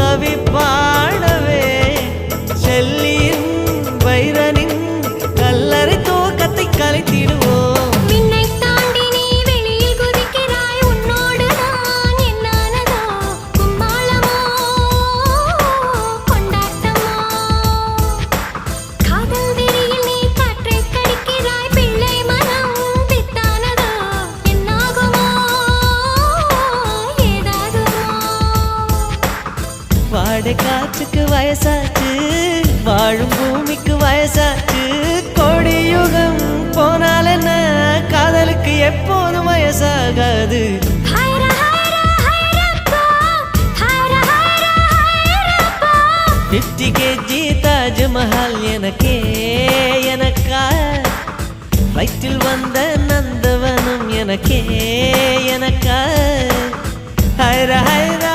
கவி பாடவே செல்லியின் வைரனின் கல்லறை தூக்கத்தை கலைத்திடுவோம். வாடை காற்றுக்கு வயசாச்சு, வாழும் பூமிக்கு வயசாச்சு. கோடியுகம் போனால் என்ன, காதலுக்கு எப்போதும் வயசாகாது. 50 kg தாஜ்மஹால் எனக்கே எனக்கா, வயிற்றில் வந்த நந்தவனம் எனக்கே எனக்கா. ஹைரா ஹைரா